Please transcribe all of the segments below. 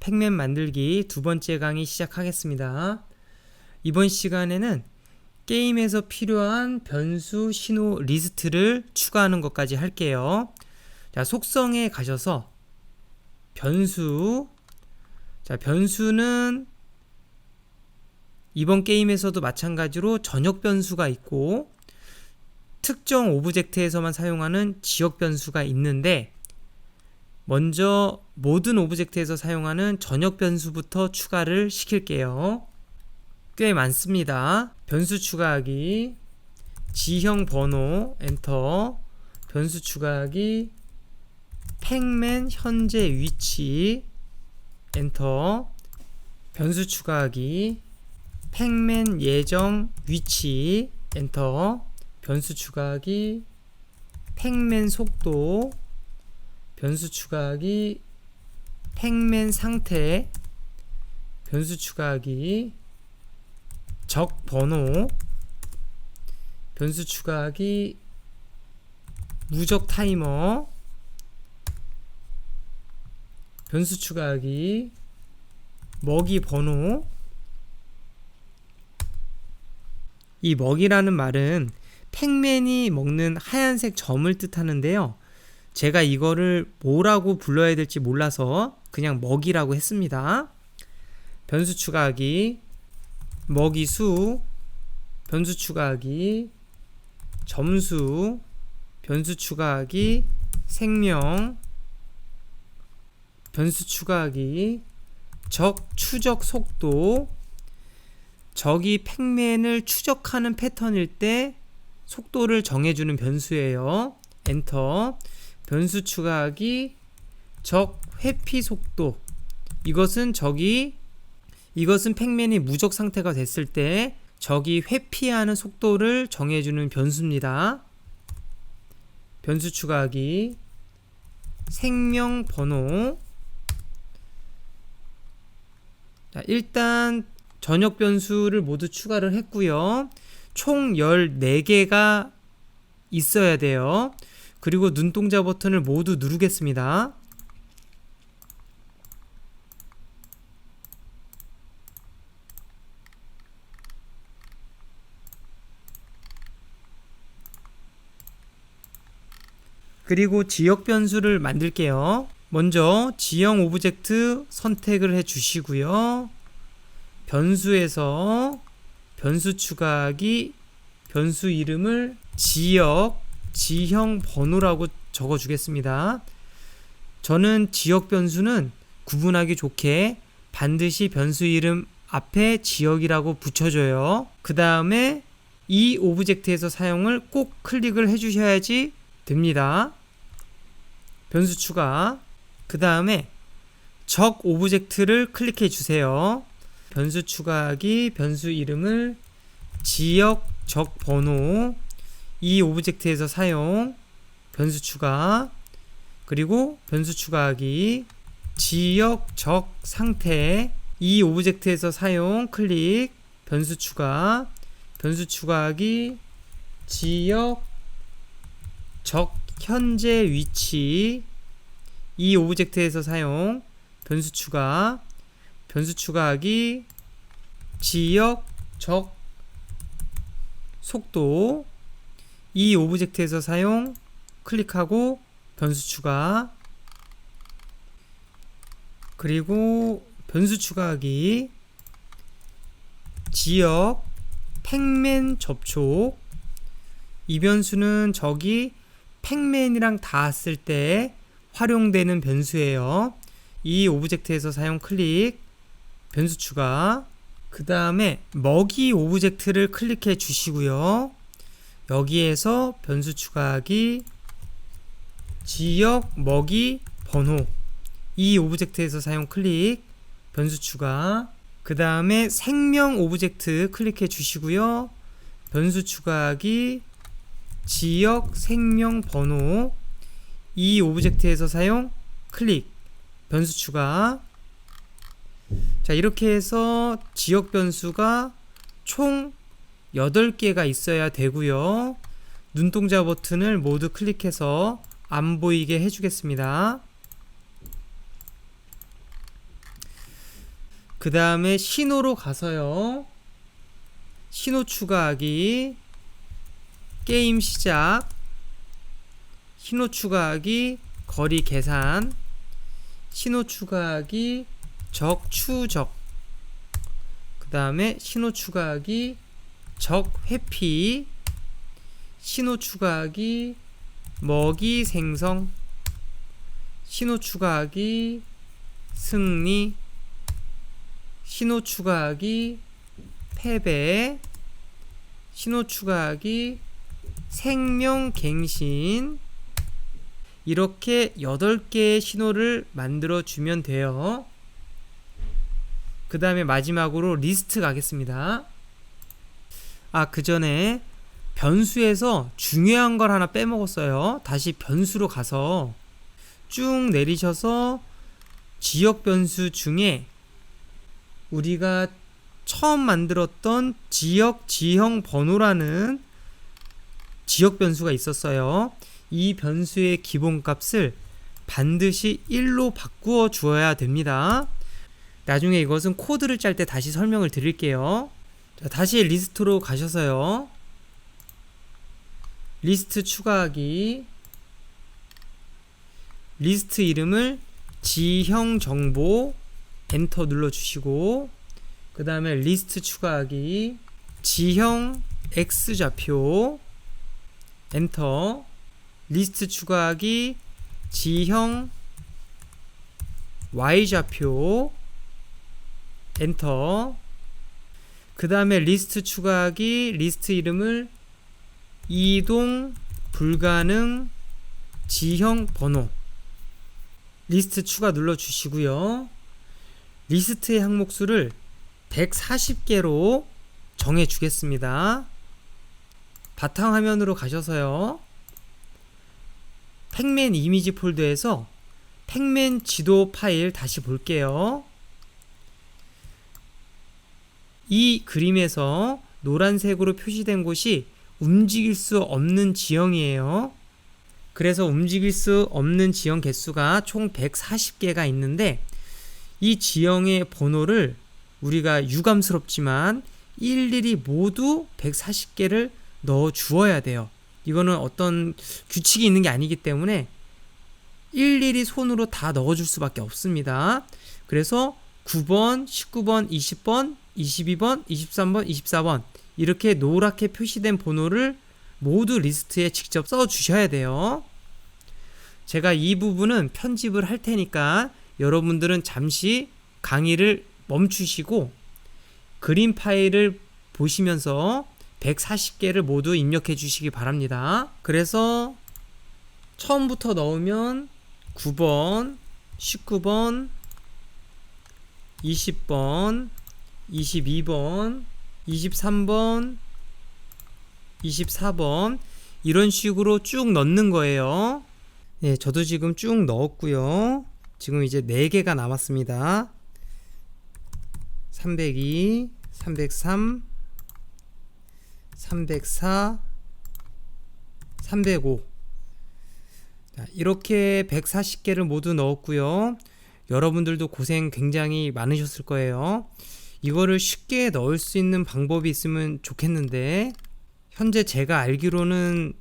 팩맨 만들기 두 번째 강의 시작하겠습니다. 이번 시간에는 게임에서 필요한 변수 신호 리스트를 추가하는 것까지 할게요. 자, 속성에 가셔서 변수. 자, 변수는 이번 게임에서도 마찬가지로 전역 변수가 있고 특정 오브젝트에서만 사용하는 지역 변수가 있는데, 먼저 모든 오브젝트에서 사용하는 전역 변수부터 추가를 시킬게요. 꽤 많습니다. 변수 추가하기, 지형 번호, 엔터, 변수 추가하기, 팩맨 현재 위치, 엔터, 변수 추가하기, 팩맨 예정 위치, 엔터, 변수 추가하기, 팩맨 속도, 변수 추가하기, 팩맨 상태, 변수 추가하기, 적 번호, 변수 추가하기, 무적 타이머, 변수 추가하기, 먹이 번호. 이 먹이라는 말은 팩맨이 먹는 하얀색 점을 뜻하는데요. 제가 이거를 뭐라고 불러야 될지 몰라서 그냥 먹이라고 했습니다. 변수 추가하기, 먹이수, 변수 추가하기, 점수, 변수 추가하기, 생명, 변수 추가하기, 적 추적 속도. 적이 팩맨을 추적하는 패턴일 때 속도를 정해주는 변수예요. 엔터. 변수 추가하기, 적 회피 속도. 이것은 팩맨이 무적 상태가 됐을 때 적이 회피하는 속도를 정해주는 변수입니다. 변수 추가하기, 생명 번호. 자, 일단 전역 변수를 모두 추가를 했고요. 총 14개가 있어야 돼요. 그리고 눈동자 버튼을 모두 누르겠습니다. 그리고 지역 변수를 만들게요. 먼저 지형 오브젝트 선택을 해 주시고요. 변수에서 변수 추가하기, 변수 이름을 지형 번호라고 적어 주겠습니다. 저는 지역 변수는 구분하기 좋게 반드시 변수 이름 앞에 지역이라고 붙여줘요. 그 다음에 이 오브젝트에서 사용을 꼭 클릭을 해주셔야지 됩니다. 변수 추가. 그 다음에 적 오브젝트를 클릭해 주세요. 변수 추가하기, 변수 이름을 지역 적 번호, 이 오브젝트에서 사용, 변수 추가, 그리고 변수 추가하기, 지역 적 상태, 이 오브젝트에서 사용, 클릭, 변수 추가, 변수 추가하기, 지역 적 현재 위치, 이 오브젝트에서 사용, 변수 추가, 변수 추가하기, 지역 적 속도, 이 오브젝트에서 사용, 클릭하고 변수 추가, 그리고 변수 추가하기, 지역 팩맨 접촉. 이 변수는 적이 팩맨이랑 닿았을 때 활용되는 변수예요. 이 오브젝트에서 사용, 클릭, 변수 추가. 그 다음에 먹이 오브젝트를 클릭해 주시고요. 여기에서 변수 추가하기, 지역 먹이 번호, 이 오브젝트에서 사용, 클릭, 변수 추가. 그 다음에 생명 오브젝트 클릭해 주시고요. 변수 추가하기, 지역 생명 번호, 이 오브젝트에서 사용, 클릭, 변수 추가. 자, 이렇게 해서 지역 변수가 총 8개가 있어야 되고요. 눈동자 버튼을 모두 클릭해서 안 보이게 해주겠습니다. 그 다음에 신호로 가서요. 신호 추가하기, 게임 시작, 신호 추가하기, 거리 계산, 신호 추가하기, 적 추적, 그 다음에 신호 추가하기, 적 회피, 신호 추가하기, 먹이 생성, 신호 추가하기, 승리, 신호 추가하기, 패배, 신호 추가하기, 생명갱신. 이렇게 8개의 신호를 만들어 주면 돼요. 그 다음에 마지막으로 리스트 가겠습니다. 그 전에 변수에서 중요한 걸 하나 빼먹었어요. 다시 변수로 가서 쭉 내리셔서 지역 변수 중에 우리가 처음 만들었던 지역 지형 번호라는 지역 변수가 있었어요. 이 변수의 기본값을 반드시 1로 바꾸어 주어야 됩니다. 나중에 이것은 코드를 짤 때 다시 설명을 드릴게요. 자, 다시 리스트로 가셔서요. 리스트 추가하기, 리스트 이름을 지형정보 엔터 눌러주시고, 그 다음에 리스트 추가하기, 지형 X좌표 엔터, 리스트 추가하기, 지형 Y좌표 엔터, 그 다음에 리스트 추가하기, 리스트 이름을 이동 불가능 지형 번호, 리스트 추가 눌러주시고요. 리스트의 항목수를 140개로 정해주겠습니다. 바탕화면으로 가셔서요. 팩맨 이미지 폴더에서 팩맨 지도 파일 다시 볼게요. 이 그림에서 노란색으로 표시된 곳이 움직일 수 없는 지형이에요. 그래서 움직일 수 없는 지형 개수가 총 140개가 있는데, 이 지형의 번호를 우리가 유감스럽지만 일일이 모두 140개를 넣어 주어야 돼요. 이거는 어떤 규칙이 있는 게 아니기 때문에 일일이 손으로 다 넣어줄 수밖에 없습니다. 그래서 9번, 19번, 20번, 22번, 23번, 24번 이렇게 노랗게 표시된 번호를 모두 리스트에 직접 써 주셔야 돼요. 제가 이 부분은 편집을 할 테니까 여러분들은 잠시 강의를 멈추시고 그림 파일을 보시면서 140개를 모두 입력해 주시기 바랍니다. 그래서 처음부터 넣으면 9번, 19번, 20번, 22번, 23번, 24번 이런 식으로 쭉 넣는 거예요. 네, 저도 지금 쭉 넣었고요. 지금 이제 4개가 남았습니다. 302, 303, 304, 305. 자, 이렇게 140개를 모두 넣었고요. 여러분들도 고생 굉장히 많으셨을 거예요. 이거를 쉽게 넣을 수 있는 방법이 있으면 좋겠는데 현재 제가 알기로는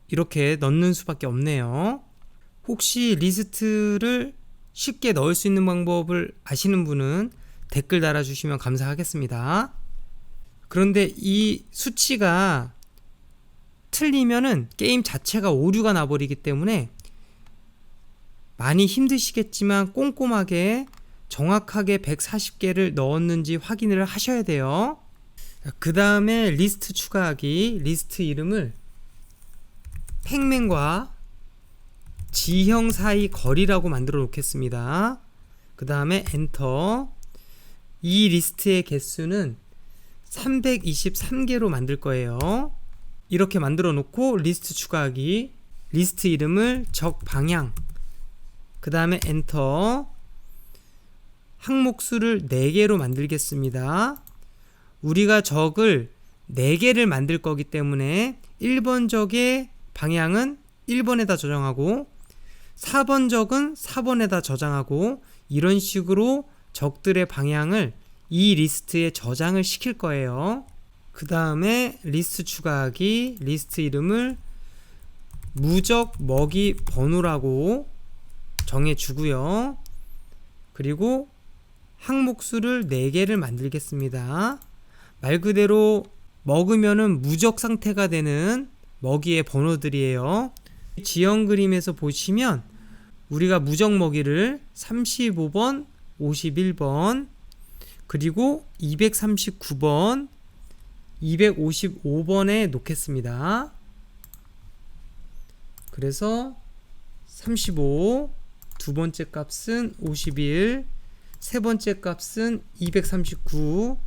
이렇게 넣는 수밖에 없네요. 혹시 리스트를 쉽게 넣을 수 있는 방법을 아시는 분은 댓글 달아주시면 감사하겠습니다. 그런데 이 수치가 틀리면은 게임 자체가 오류가 나버리기 때문에 많이 힘드시겠지만 꼼꼼하게 정확하게 140개를 넣었는지 확인을 하셔야 돼요. 그 다음에 리스트 추가하기, 리스트 이름을 팩맨과 지형 사이 거리라고 만들어 놓겠습니다. 그 다음에 엔터. 이 리스트의 개수는 323개로 만들 거예요. 이렇게 만들어 놓고 리스트 추가하기, 리스트 이름을 적 방향, 그 다음에 엔터. 항목수를 4개로 만들겠습니다. 우리가 적을 4개를 만들 거기 때문에 1번 적의 방향은 1번에다 저장하고 4번 적은 4번에다 저장하고 이런 식으로 적들의 방향을 이 리스트에 저장을 시킬 거예요. 그 다음에 리스트 추가하기, 리스트 이름을 무적 먹이 번호라고 정해주고요. 그리고 항목수를 4개를 만들겠습니다. 말 그대로 먹으면은 무적 상태가 되는 먹이의 번호들이에요. 지형 그림에서 보시면 우리가 무적 먹이를 35번, 51번, 그리고 239번, 255번에 놓겠습니다. 그래서 35, 두 번째 값은 51, 세 번째 값은 239,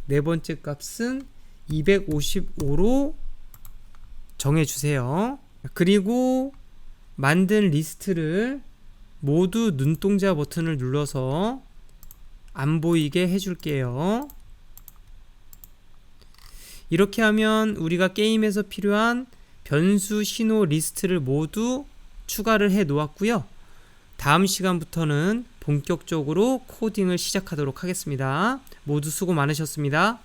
네 번째 값은 255로 정해주세요. 그리고 만든 리스트를 모두 눈동자 버튼을 눌러서 안 보이게 해줄게요. 이렇게 하면 우리가 게임에서 필요한 변수 신호 리스트를 모두 추가를 해 놓았고요. 다음 시간부터는 본격적으로 코딩을 시작하도록 하겠습니다. 모두 수고 많으셨습니다.